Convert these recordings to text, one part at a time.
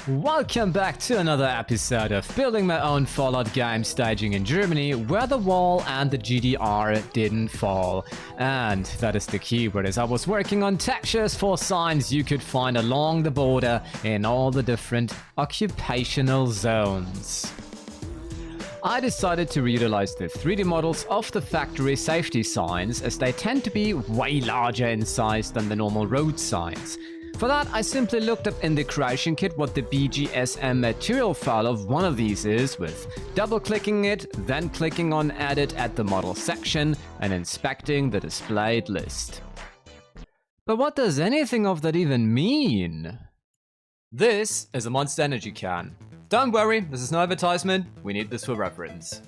Welcome back to another episode of building my own Fallout game staging in Germany, where the wall and the GDR didn't fall. And that is the keyword, as I was working on textures for signs you could find along the border in all the different occupational zones. I decided to reutilize the 3D models of the factory safety signs, as they tend to be way larger in size than the normal road signs. For that, I simply looked up in the creation kit what the BGSM material file of one of these is, with double-clicking it, then clicking on Edit at the model section, and inspecting the displayed list. But what does anything of that even mean? This is a Monster Energy can. Don't worry, this is no advertisement, we need this for reference.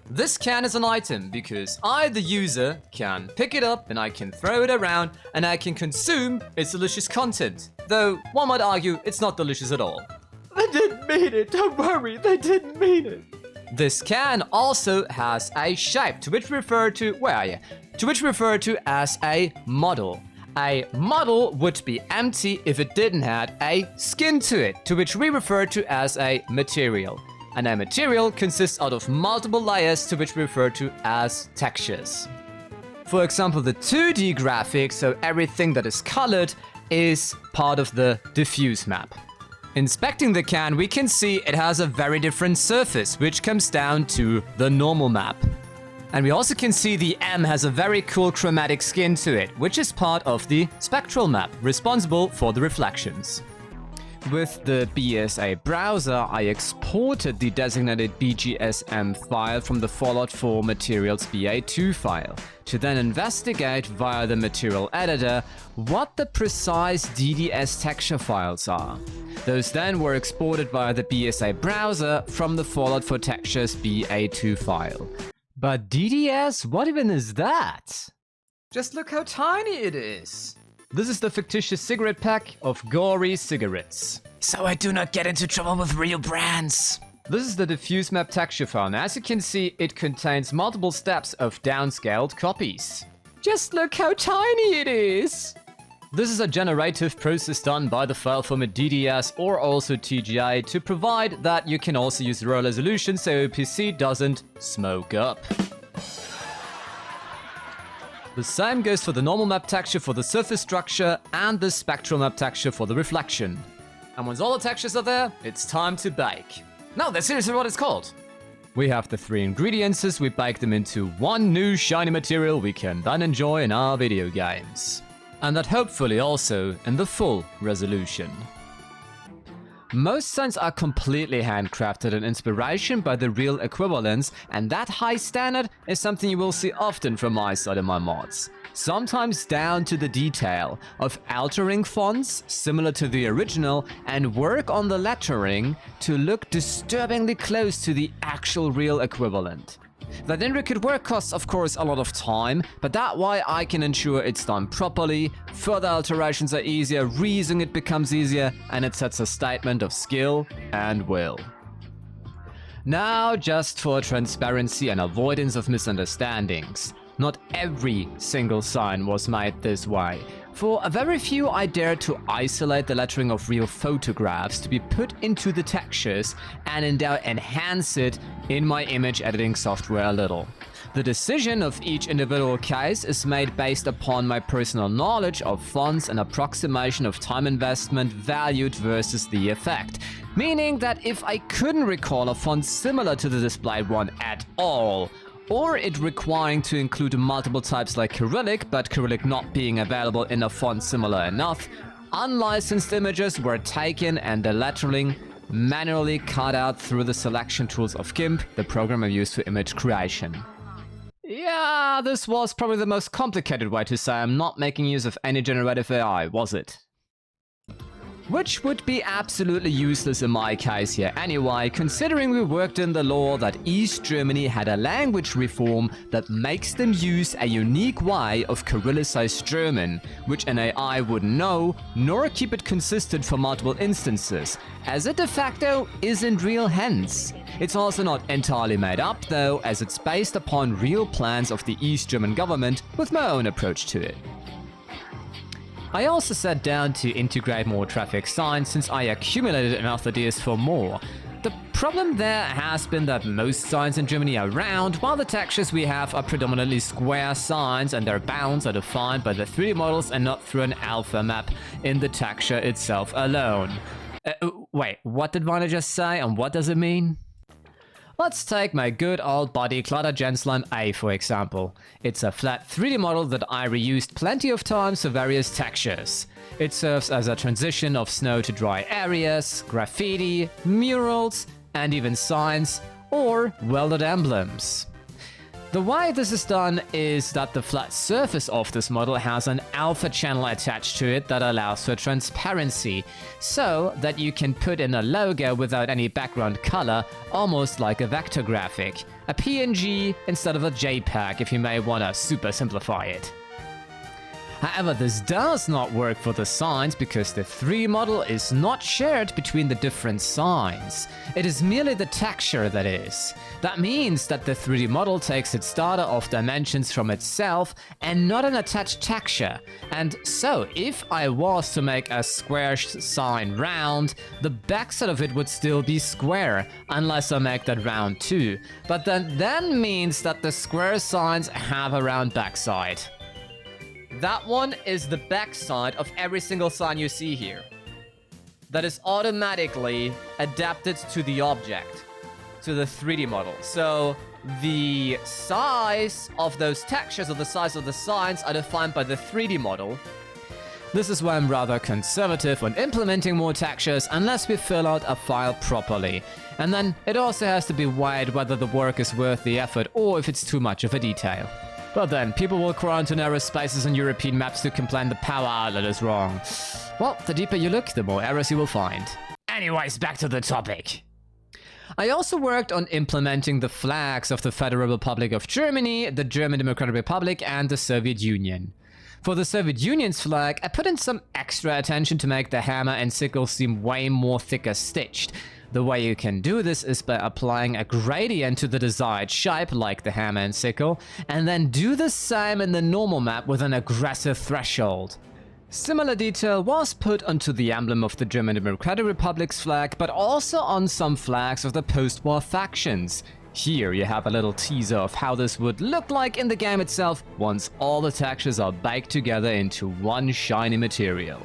This can is an item because I, the user, can pick it up and I can throw it around and I can consume its delicious content. Though, one might argue it's not delicious at all. They didn't mean it, don't worry, they didn't mean it. This can also has a shape, to which we refer to, as a model. A model would be empty if it didn't have a skin to it, to which we refer to as a material. And a material consists out of multiple layers, to which we refer to as textures. For example, the 2D graphic, so everything that is colored, is part of the diffuse map. Inspecting the can, we can see it has a very different surface, which comes down to the normal map. And we also can see the M has a very cool chromatic skin to it, which is part of the spectral map, responsible for the reflections. With the BSA browser, I exported the designated BGSM file from the Fallout 4 Materials BA2 file, to then investigate via the material editor what the precise DDS texture files are. Those then were exported via the BSA browser from the Fallout 4 Textures BA2 file. But DDS? What even is that? Just look how tiny it is. This is the fictitious cigarette pack of gory cigarettes. So I do not get into trouble with real brands. This is the diffuse map texture file, and as you can see, it contains multiple steps of downscaled copies. Just look how tiny it is. This is a generative process done by the file format DDS or also TGA to provide that you can also use raw resolution so your PC doesn't smoke up. The same goes for the normal map texture for the surface structure and the spectral map texture for the reflection. And once all the textures are there, it's time to bake. No, that's seriously what it's called. We have the 3 ingredients, we bake them into one new shiny material we can then enjoy in our video games. And that hopefully also in the full resolution. Most signs are completely handcrafted and inspiration by the real equivalents, and that high standard is something you will see often from my side in my mods. Sometimes down to the detail of altering fonts similar to the original and work on the lettering to look disturbingly close to the actual real equivalent. That intricate work costs, of course, a lot of time, but that way I can ensure it's done properly, further alterations are easier, reusing it becomes easier, and it sets a statement of skill and will. Now, just for transparency and avoidance of misunderstandings, not every single sign was made this way. For a very few, I dared to isolate the lettering of real photographs to be put into the textures and enhance it in my image editing software a little. The decision of each individual case is made based upon my personal knowledge of fonts and approximation of time investment valued versus the effect. Meaning that if I couldn't recall a font similar to the displayed one at all, or it requiring to include multiple types like Cyrillic, but Cyrillic not being available in a font similar enough, unlicensed images were taken and the lettering manually cut out through the selection tools of GIMP, the program I use for image creation. Yeah, this was probably the most complicated way to say I'm not making use of any generative AI, was it? Which would be absolutely useless in my case here anyway, considering we worked in the law that East Germany had a language reform that makes them use a unique way of Cyrillicized German, which an AI wouldn't know, nor keep it consistent for multiple instances, as it de facto isn't real hence. It's also not entirely made up though, as it's based upon real plans of the East German government with my own approach to it. I also sat down to integrate more traffic signs since I accumulated enough ideas for more. The problem there has been that most signs in Germany are round, while the textures we have are predominantly square signs and their bounds are defined by the 3D models and not through an alpha map in the texture itself alone. Wait, what did Viner just say and what does it mean? Let's take my good old body Clutter Genslime A for example. It's a flat 3D model that I reused plenty of times for various textures. It serves as a transition of snow to dry areas, graffiti, murals, and even signs, or welded emblems. The way this is done is that the flat surface of this model has an alpha channel attached to it that allows for transparency, so that you can put in a logo without any background color, almost like a vector graphic, a PNG instead of a JPEG if you may want to super simplify it. However, this does not work for the signs because the 3D model is not shared between the different signs. It is merely the texture that is. That means that the 3D model takes its data of dimensions from itself and not an attached texture. And so, if I was to make a square sign round, the backside of it would still be square, unless I make that round too. But that means that the square signs have a round backside. That one is the backside of every single sign you see here. That is automatically adapted to the object, to the 3D model. So the size of those textures or the size of the signs are defined by the 3D model. This is why I'm rather conservative when implementing more textures unless we fill out a file properly. And then it also has to be weighed whether the work is worth the effort or if it's too much of a detail. But then, people will crawl into narrow spaces on European maps to complain the power outlet is wrong. Well, the deeper you look, the more errors you will find. Anyways, back to the topic. I also worked on implementing the flags of the Federal Republic of Germany, the German Democratic Republic, and the Soviet Union. For the Soviet Union's flag, I put in some extra attention to make the hammer and sickle seem way more thicker stitched. The way you can do this is by applying a gradient to the desired shape, like the hammer and sickle, and then do the same in the normal map with an aggressive threshold. Similar detail was put onto the emblem of the German Democratic Republic's flag, but also on some flags of the post-war factions. Here you have a little teaser of how this would look like in the game itself once all the textures are baked together into one shiny material.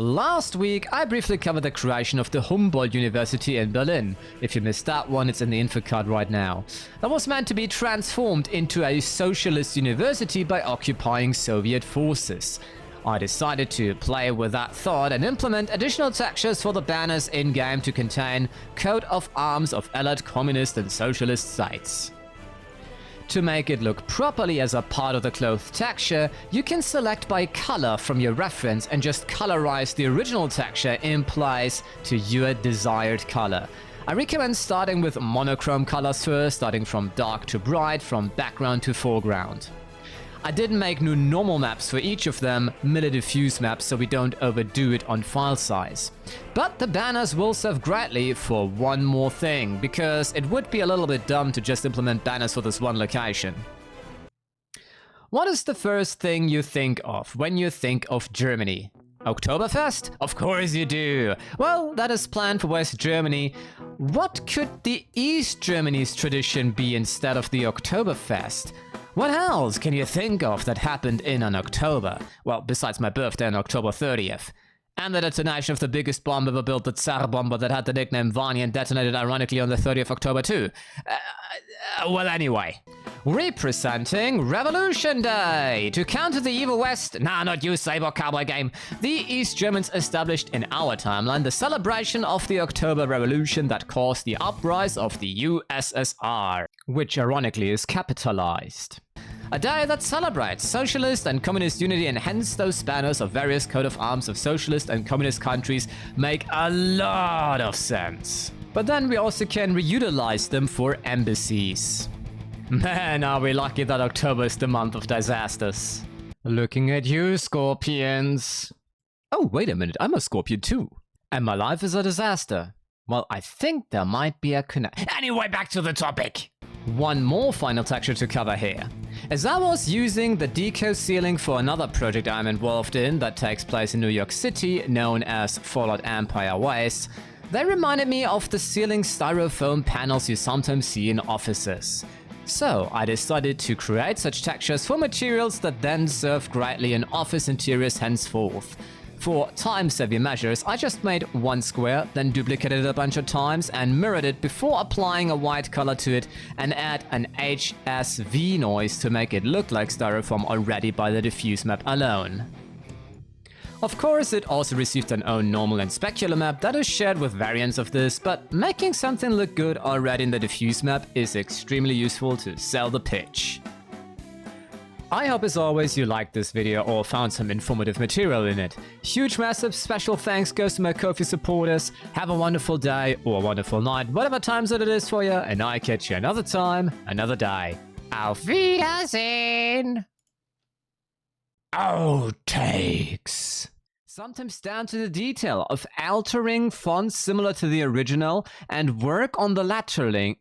Last week, I briefly covered the creation of the Humboldt University in Berlin. If you missed that one, it's in the info card right now. That was meant to be transformed into a socialist university by occupying Soviet forces. I decided to play with that thought and implement additional textures for the banners in-game to contain coat of arms of allied communist and socialist states. To make it look properly as a part of the cloth texture, you can select by color from your reference and just colorize the original texture in place to your desired color. I recommend starting with monochrome colors first, starting from dark to bright, from background to foreground. I didn't make new normal maps for each of them, merely diffuse maps so we don't overdo it on file size. But the banners will serve greatly for one more thing, because it would be a little bit dumb to just implement banners for this one location. What is the first thing you think of when you think of Germany? Oktoberfest? Of course you do! Well, that is planned for West Germany. What could the East Germany's tradition be instead of the Oktoberfest? What else can you think of that happened in an October? Well, besides my birthday on October 30th. And the detonation of the biggest bomb ever built, the Tsar bomber that had the nickname Vanya and detonated ironically on the 30th of October too. Well, anyway. Representing Revolution Day! To counter the evil West, nah, not you, Saber Cowboy game, the East Germans established in our timeline the celebration of the October Revolution that caused the uprise of the USSR, which ironically is capitalized. A day that celebrates socialist and communist unity, and hence those banners of various coat of arms of socialist and communist countries make a lot of sense. But then we also can reutilize them for embassies. Man, are we lucky that October is the month of disasters. Looking at you, Scorpions. Oh, wait a minute, I'm a Scorpion too. And my life is a disaster. Well, I think there might be a connection. Anyway, back to the topic. one more final texture to cover here. As I was using the deco ceiling for another project I'm involved in that takes place in New York City, known as Fallout Empire West, they reminded me of the ceiling styrofoam panels you sometimes see in offices. So I decided to create such textures for materials that then serve greatly in office interiors henceforth. For time-savvy measures, I just made one square, then duplicated it a bunch of times and mirrored it before applying a white color to it and add an HSV noise to make it look like styrofoam already by the diffuse map alone. Of course, it also received an own normal and specular map that is shared with variants of this, but making something look good already in the diffuse map is extremely useful to sell the pitch. I hope as always you liked this video or found some informative material in it. Huge massive special thanks goes to my Ko-fi supporters. Have a wonderful day or a wonderful night, whatever time zone it is for you, and I catch you another time, another day. Auf Wiedersehen! Outtakes. Sometimes down to the detail of altering fonts similar to the original and work on the lettering.